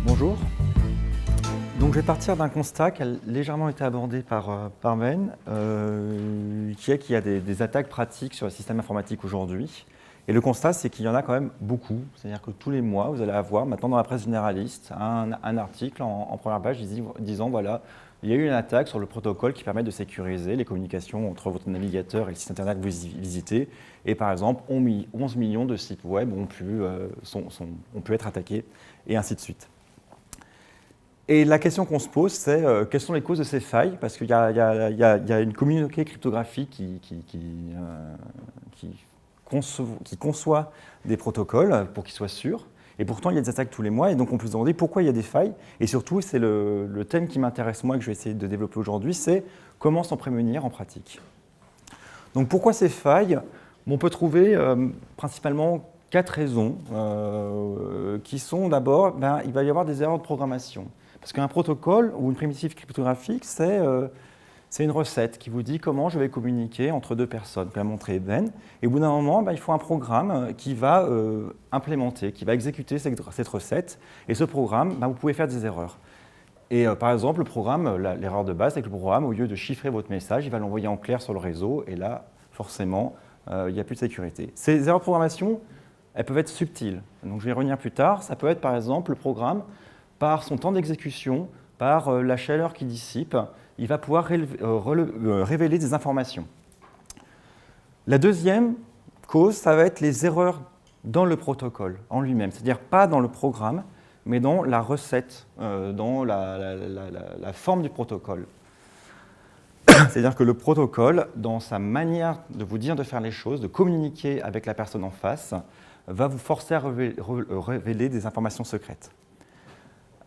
Bonjour. Donc, je vais partir d'un constat qui a légèrement été abordé par Ben, qui est qu'il y a des attaques pratiques sur le système informatique aujourd'hui. Et le constat, c'est qu'il y en a quand même beaucoup. C'est-à-dire que tous les mois, vous allez avoir, maintenant dans la presse généraliste, un article en première page disant, voilà, il y a eu une attaque sur le protocole qui permet de sécuriser les communications entre votre navigateur et le site internet que vous visitez. Et par exemple, 11 millions de sites web ont pu être attaqués, et ainsi de suite. Et la question qu'on se pose, c'est quelles sont les causes de ces failles? Parce qu'il y a une communauté cryptographique qui conçoit des protocoles pour qu'ils soient sûrs. Et pourtant, il y a des attaques tous les mois. Et donc, on peut se demander pourquoi il y a des failles. Et surtout, c'est le thème qui m'intéresse moi, que je vais essayer de développer aujourd'hui, c'est comment s'en prémunir en pratique. Donc, pourquoi ces failles? On peut trouver principalement 4 raisons qui sont d'abord, il va y avoir des erreurs de programmation. Parce qu'un protocole ou une primitive cryptographique, c'est une recette qui vous dit comment je vais communiquer entre deux personnes, comme l'a montré Ben. Et au bout d'un moment, il faut un programme qui va implémenter, qui va exécuter cette recette. Et ce programme, vous pouvez faire des erreurs. Et par exemple, le programme, l'erreur de base, c'est que le programme, au lieu de chiffrer votre message, il va l'envoyer en clair sur le réseau. Et là, forcément, il n'y a plus de sécurité. Ces erreurs de programmation, elles peuvent être subtiles. Donc, je vais y revenir plus tard. Ça peut être, par exemple, le programme, par son temps d'exécution, par la chaleur qu'il dissipe, il va pouvoir révéler des informations. La deuxième cause, ça va être les erreurs dans le protocole en lui-même, c'est-à-dire pas dans le programme, mais dans la recette, dans la forme du protocole. C'est-à-dire que le protocole, dans sa manière de vous dire de faire les choses, de communiquer avec la personne en face, va vous forcer à révéler des informations secrètes.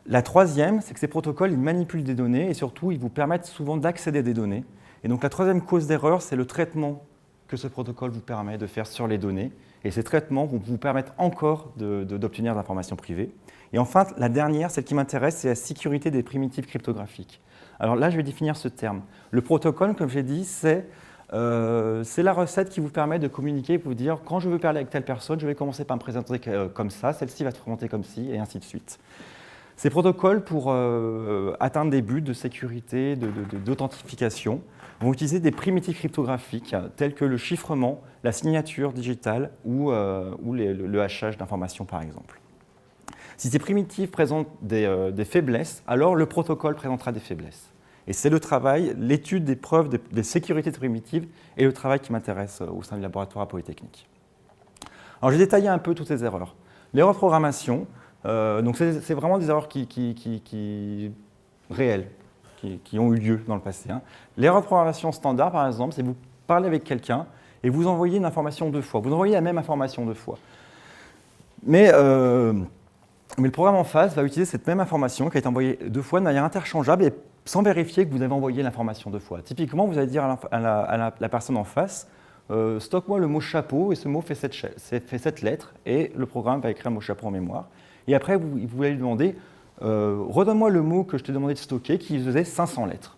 La troisième, c'est que ces protocoles, ils manipulent des données et surtout, ils vous permettent souvent d'accéder à des données. Et donc la troisième cause d'erreur, c'est le traitement que ce protocole vous permet de faire sur les données. Et ces traitements vont vous permettre encore d'obtenir de l'information privée. Et enfin, la dernière, celle qui m'intéresse, c'est la sécurité des primitives cryptographiques. Alors là, je vais définir ce terme. Le protocole, comme j'ai dit, c'est la recette qui vous permet de communiquer, pour vous dire quand je veux parler avec telle personne, je vais commencer par me présenter comme ça, celle-ci va se présenter comme ci, et ainsi de suite. Ces protocoles, pour atteindre des buts de sécurité, d'authentification, vont utiliser des primitives cryptographiques telles que le chiffrement, la signature digitale ou le hachage d'informations, par exemple. Si ces primitives présentent des faiblesses, alors le protocole présentera des faiblesses. Et c'est le travail, l'étude des preuves de sécurité de primitives et le travail qui m'intéresse au sein du laboratoire à Polytechnique. Alors, j'ai détaillé un peu toutes ces erreurs. L'erreur de programmation, donc c'est vraiment des erreurs réelles, qui ont eu lieu dans le passé. L'erreur de programmation standard, par exemple, c'est que vous parlez avec quelqu'un et vous envoyez une information 2 fois. Vous envoyez la même information 2 fois. Mais le programme en face va utiliser cette même information qui a été envoyée 2 fois de manière interchangeable et sans vérifier que vous avez envoyé l'information 2 fois. Typiquement, vous allez dire à la personne en face, stocke-moi le mot chapeau, et ce mot fait 7 lettres, et le programme va écrire le mot chapeau en mémoire. Et après, vous allez lui demander, redonne-moi le mot que je t'ai demandé de stocker, qui faisait 500 lettres.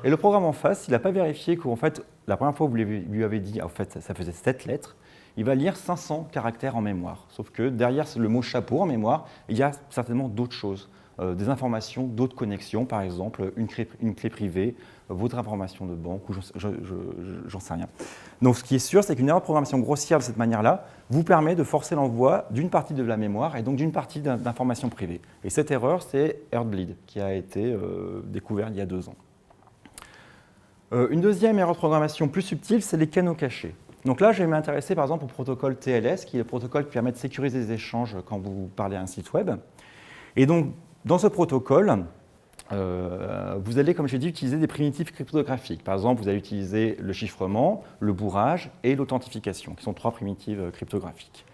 Et le programme en face, il n'a pas vérifié qu'en fait, la première fois que vous lui avez dit, en fait, ça faisait 7 lettres, il va lire 500 caractères en mémoire. Sauf que derrière le mot chapeau en mémoire, il y a certainement d'autres choses. Des informations, d'autres connexions, par exemple une clé privée, votre information de banque, ou j'en sais rien. Donc ce qui est sûr, c'est qu'une erreur de programmation grossière de cette manière-là vous permet de forcer l'envoi d'une partie de la mémoire et donc d'une partie d'informations privées. Et cette erreur, c'est Heartbleed, qui a été découvert il y a 2 ans. Une deuxième erreur de programmation plus subtile, c'est les canaux cachés. Donc là, je vais m'intéresser par exemple au protocole TLS, qui est le protocole qui permet de sécuriser les échanges quand vous parlez à un site web. Et donc, dans ce protocole, vous allez, comme j'ai dit, utiliser des primitives cryptographiques. Par exemple, vous allez utiliser le chiffrement, le bourrage et l'authentification, qui sont 3 primitives cryptographiques.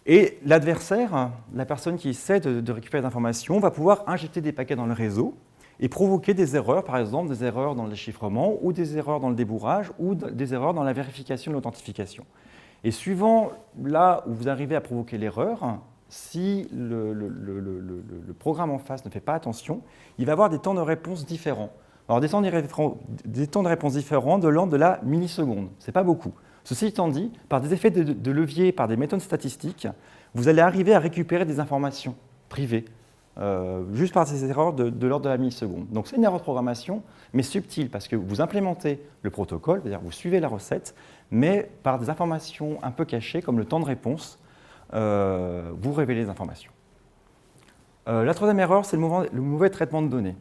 Et l'adversaire, la personne qui essaie de récupérer des informations, va pouvoir injecter des paquets dans le réseau et provoquer des erreurs, par exemple des erreurs dans le déchiffrement ou des erreurs dans le débourrage ou des erreurs dans la vérification de l'authentification. Et suivant là où vous arrivez à provoquer l'erreur, si le programme en face ne fait pas attention, il va avoir des temps de réponse différents. Alors des temps de réponse différents de l'ordre de la milliseconde, ce n'est pas beaucoup. Ceci étant dit, par des effets de levier, par des méthodes statistiques, vous allez arriver à récupérer des informations privées juste par des erreurs de l'ordre de la milliseconde. Donc c'est une erreur de programmation, mais subtile, parce que vous implémentez le protocole, c'est-à-dire vous suivez la recette, mais par des informations un peu cachées, comme le temps de réponse, vous révélez les informations. La troisième erreur, c'est le mauvais traitement de données.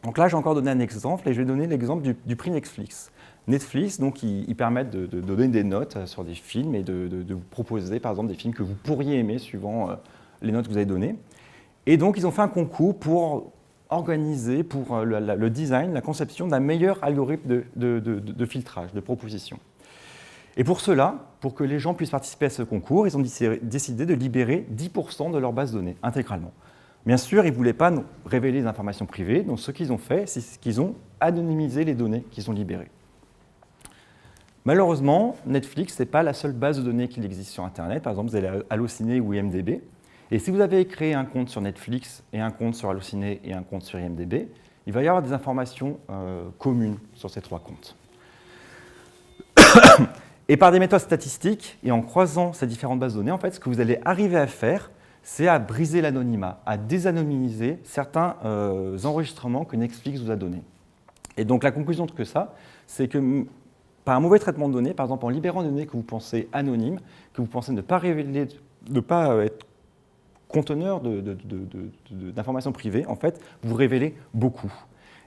Donc là, j'ai encore donné un exemple, et je vais donner l'exemple du prix Netflix. Netflix, donc, ils permettent de donner des notes sur des films et de vous proposer, par exemple, des films que vous pourriez aimer suivant les notes que vous avez données. Et donc, ils ont fait un concours pour organiser, pour le design, la conception d'un meilleur algorithme de filtrage, de proposition. Et pour cela, pour que les gens puissent participer à ce concours, ils ont décidé de libérer 10% de leur base de données, intégralement. Bien sûr, ils ne voulaient pas nous révéler des informations privées, donc ce qu'ils ont fait, c'est qu'ils ont anonymisé les données qu'ils ont libérées. Malheureusement, Netflix, ce n'est pas la seule base de données qui existe sur Internet. Par exemple, vous avez Allociné ou IMDb. Et si vous avez créé un compte sur Netflix et un compte sur Allociné et un compte sur IMDb, il va y avoir des informations communes sur ces trois comptes. Et par des méthodes statistiques et en croisant ces différentes bases de données, en fait, ce que vous allez arriver à faire, c'est à briser l'anonymat, à désanonymiser certains enregistrements que Netflix vous a donnés. Et donc la conclusion de ça, c'est que par un mauvais traitement de données, par exemple en libérant des données que vous pensez anonymes, que vous pensez ne pas révéler, ne pas être conteneur d'informations privées, en fait, vous révélez beaucoup.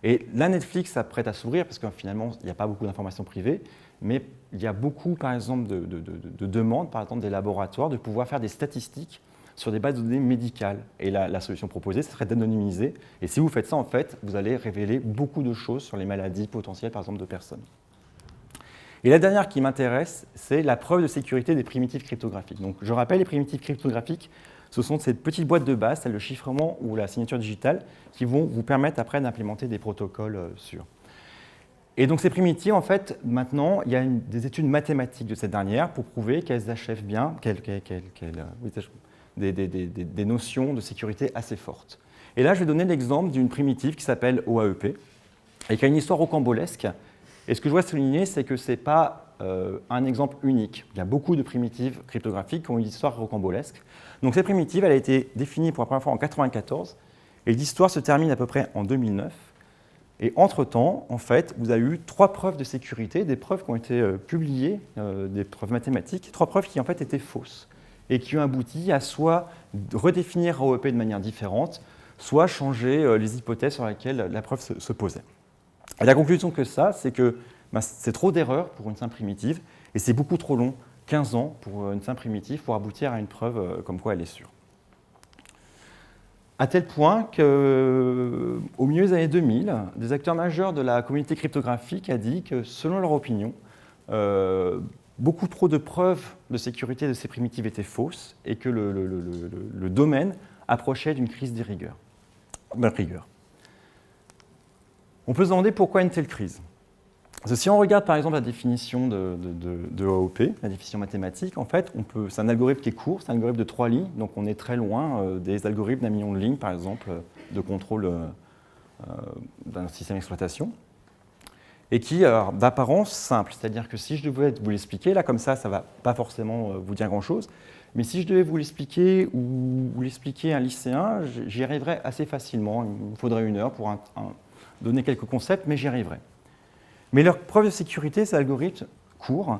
Et là, Netflix s'apprête à s'ouvrir parce que finalement, il n'y a pas beaucoup d'informations privées, mais il y a beaucoup, par exemple, de demandes, par exemple, des laboratoires, de pouvoir faire des statistiques sur des bases de données médicales. Et la solution proposée, ce serait d'anonymiser. Et si vous faites ça, en fait, vous allez révéler beaucoup de choses sur les maladies potentielles, par exemple, de personnes. Et la dernière qui m'intéresse, c'est la preuve de sécurité des primitives cryptographiques. Donc, je rappelle, les primitives cryptographiques, ce sont ces petites boîtes de base, celles de chiffrement ou la signature digitale, qui vont vous permettre après d'implémenter des protocoles sûrs. Et donc ces primitives, en fait, maintenant, il y a des études mathématiques de cette dernière pour prouver qu'elles achèvent bien, des notions de sécurité assez fortes. Et là, je vais donner l'exemple d'une primitive qui s'appelle OAEP, et qui a une histoire rocambolesque. Et ce que je voudrais souligner, c'est que ce n'est pas un exemple unique. Il y a beaucoup de primitives cryptographiques qui ont une histoire rocambolesque. Donc cette primitive, elle a été définie pour la première fois en 1994, et l'histoire se termine à peu près en 2009. Et entre-temps, en fait, vous avez eu 3 preuves de sécurité, des preuves qui ont été publiées, des preuves mathématiques, 3 preuves qui en fait étaient fausses, et qui ont abouti à soit redéfinir OEP de manière différente, soit changer les hypothèses sur lesquelles la preuve se posait. Et la conclusion que ça, c'est que c'est trop d'erreurs pour une simple primitive, et c'est beaucoup trop long, 15 ans pour une simple primitive, pour aboutir à une preuve comme quoi elle est sûre. À tel point qu'au milieu des années 2000, des acteurs majeurs de la communauté cryptographique a dit que, selon leur opinion, beaucoup trop de preuves de sécurité de ces primitives étaient fausses et que le domaine approchait d'une crise de rigueur. On peut se demander pourquoi une telle crise. Parce que si on regarde par exemple la définition de AOP, la définition mathématique, en fait, c'est un algorithme qui est court, c'est un algorithme de 3 lignes, donc on est très loin des algorithmes d'1 million de lignes, par exemple, de contrôle d'un système d'exploitation, et qui est d'apparence simple. C'est-à-dire que si je devais vous l'expliquer, là comme ça ne va pas forcément vous dire grand-chose, mais si je devais vous l'expliquer ou vous l'expliquer à un lycéen, j'y arriverais assez facilement. Il me faudrait 1 heure pour donner quelques concepts, mais j'y arriverais. Mais leurs preuves de sécurité, ces algorithmes courts,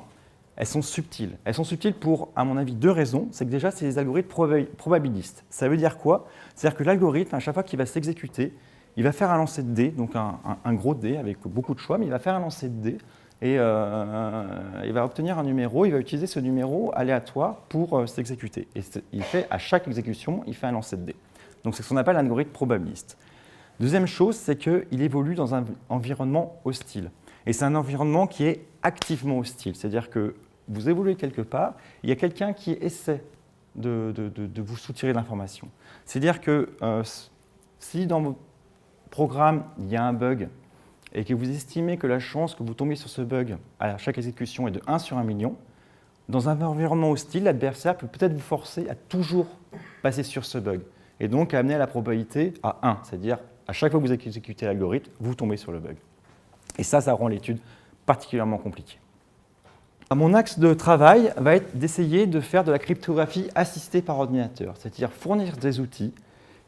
elles sont subtiles. Elles sont subtiles pour, à mon avis, 2 raisons. C'est que déjà, c'est des algorithmes probabilistes. Ça veut dire quoi? C'est-à-dire que l'algorithme, à chaque fois qu'il va s'exécuter, il va faire un lancer de dés, donc un gros dé avec beaucoup de choix, mais il va faire un lancer de dés et il va obtenir un numéro, il va utiliser ce numéro aléatoire pour s'exécuter. Et à chaque exécution, il fait un lancer de dés. Donc c'est ce qu'on appelle un algorithme probabiliste. Deuxième chose, c'est qu'il évolue dans un environnement hostile. Et c'est un environnement qui est activement hostile. C'est-à-dire que vous évoluez quelque part, il y a quelqu'un qui essaie de vous soutirer l'information. C'est-à-dire que si dans votre programme, il y a un bug et que vous estimez que la chance que vous tombiez sur ce bug à chaque exécution est de 1 sur 1 million, dans un environnement hostile, l'adversaire peut peut-être vous forcer à toujours passer sur ce bug. Et donc à amener la probabilité à 1, c'est-à-dire à chaque fois que vous exécutez l'algorithme, vous tombez sur le bug. Et ça rend l'étude particulièrement compliquée. Mon axe de travail va être d'essayer de faire de la cryptographie assistée par ordinateur, c'est-à-dire fournir des outils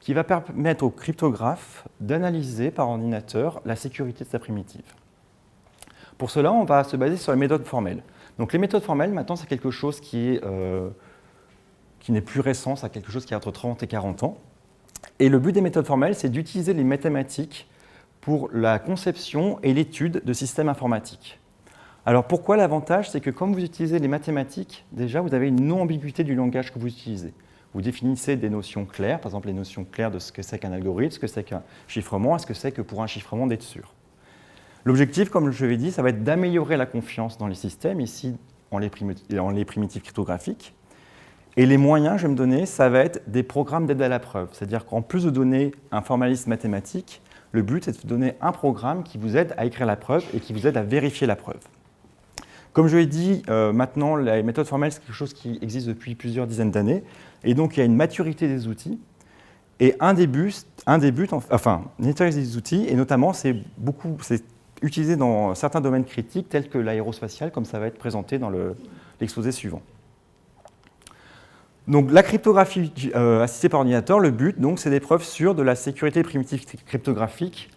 qui va permettre au cryptographe d'analyser par ordinateur la sécurité de sa primitive. Pour cela, on va se baser sur les méthodes formelles. Donc les méthodes formelles, maintenant, c'est quelque chose qui n'est plus récent, c'est quelque chose qui a entre 30 et 40 ans. Et le but des méthodes formelles, c'est d'utiliser les mathématiques pour la conception et l'étude de systèmes informatiques. Alors pourquoi l'avantage? C'est que comme vous utilisez les mathématiques, déjà, vous avez une non-ambiguïté du langage que vous utilisez. Vous définissez des notions claires, par exemple les notions claires de ce que c'est qu'un algorithme, ce que c'est qu'un chiffrement, ce que c'est que pour un chiffrement d'être sûr. L'objectif, comme je l'ai dit, ça va être d'améliorer la confiance dans les systèmes, ici en les primitives cryptographiques. Et les moyens que je vais me donner, ça va être des programmes d'aide à la preuve. C'est-à-dire qu'en plus de donner un formalisme mathématique, le but c'est de donner un programme qui vous aide à écrire la preuve et qui vous aide à vérifier la preuve. Comme je l'ai dit, maintenant, les méthodes formelles, c'est quelque chose qui existe depuis plusieurs dizaines d'années. Et donc, il y a une maturité des outils. Et une maturité des outils, et notamment, c'est utilisé dans certains domaines critiques, tels que l'aérospatial, comme ça va être présenté dans l'exposé suivant. Donc, la cryptographie assistée par ordinateur, le but, c'est des preuves sûres de la sécurité primitive cryptographique.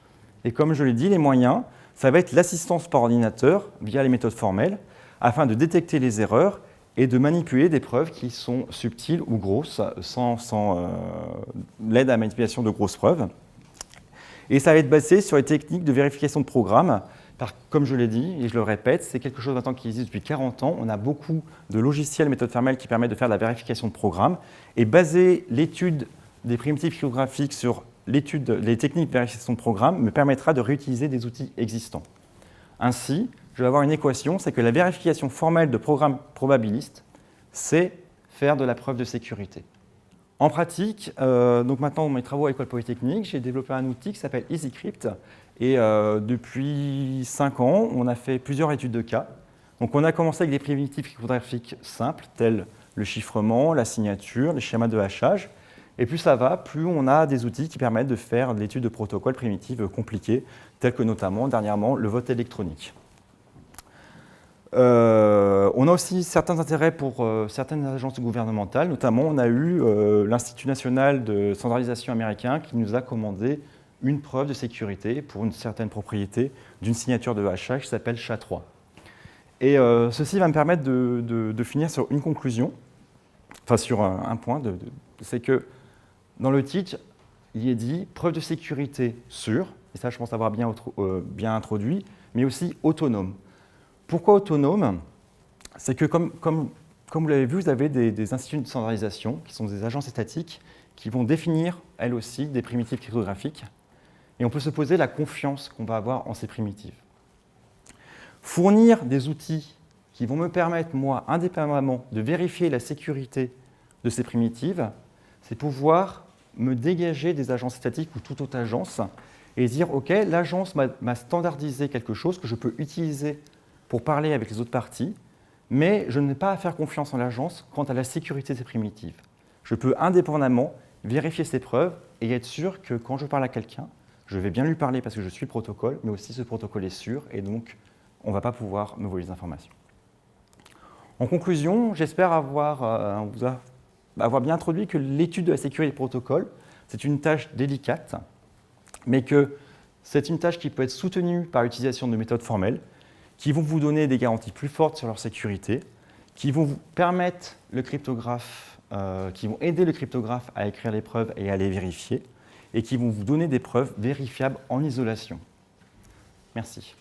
Et comme je l'ai dit, les moyens, ça va être l'assistance par ordinateur via les méthodes formelles, afin de détecter les erreurs et de manipuler des preuves qui sont subtiles ou grosses, sans l'aide à la manipulation de grosses preuves. Et ça va être basé sur les techniques de vérification de programmes. Comme je l'ai dit, et je le répète, c'est quelque chose maintenant qui existe depuis 40 ans. On a beaucoup de logiciels, méthodes formelles qui permettent de faire de la vérification de programmes. Et baser l'étude des primitives cryptographiques sur les techniques de vérification de programmes me permettra de réutiliser des outils existants. Ainsi, je vais avoir une équation, c'est que la vérification formelle de programmes probabilistes, c'est faire de la preuve de sécurité. En pratique, donc maintenant dans mes travaux à l'École Polytechnique, j'ai développé un outil qui s'appelle EasyCrypt. Et depuis 5 ans, on a fait plusieurs études de cas. Donc on a commencé avec des primitives cryptographiques simples, telles le chiffrement, la signature, les schémas de hachage. Et plus ça va, plus on a des outils qui permettent de faire de l'étude de protocoles primitifs compliqués, tels que notamment, dernièrement, le vote électronique. On a aussi certains intérêts pour certaines agences gouvernementales, notamment on a eu l'Institut national de standardisation américain qui nous a commandé une preuve de sécurité pour une certaine propriété d'une signature de hachage qui s'appelle SHA-3. Et ceci va me permettre de finir sur une conclusion, enfin sur un point, c'est que dans le titre, il est dit preuve de sécurité sûre, et ça je pense avoir bien introduit, mais aussi autonome. Pourquoi autonome? C'est que comme vous l'avez vu, vous avez des instituts de standardisation, qui sont des agences étatiques, qui vont définir, elles aussi, des primitives cryptographiques. Et on peut se poser la confiance qu'on va avoir en ces primitives. Fournir des outils qui vont me permettre, moi, indépendamment, de vérifier la sécurité de ces primitives, c'est pouvoir me dégager des agences étatiques ou toute autre agence et dire, OK, l'agence m'a standardisé quelque chose que je peux utiliser pour parler avec les autres parties, mais je n'ai pas à faire confiance en l'agence quant à la sécurité de ces primitives. Je peux indépendamment vérifier ces preuves et être sûr que quand je parle à quelqu'un, je vais bien lui parler parce que je suis le protocole, mais aussi ce protocole est sûr et donc on ne va pas pouvoir me voler les informations. En conclusion, j'espère avoir bien introduit que l'étude de la sécurité des protocoles, c'est une tâche délicate, mais que c'est une tâche qui peut être soutenue par l'utilisation de méthodes formelles qui vont vous donner des garanties plus fortes sur leur sécurité, qui vont vous permettre qui vont aider le cryptographe à écrire les preuves et à les vérifier, et qui vont vous donner des preuves vérifiables en isolation. Merci.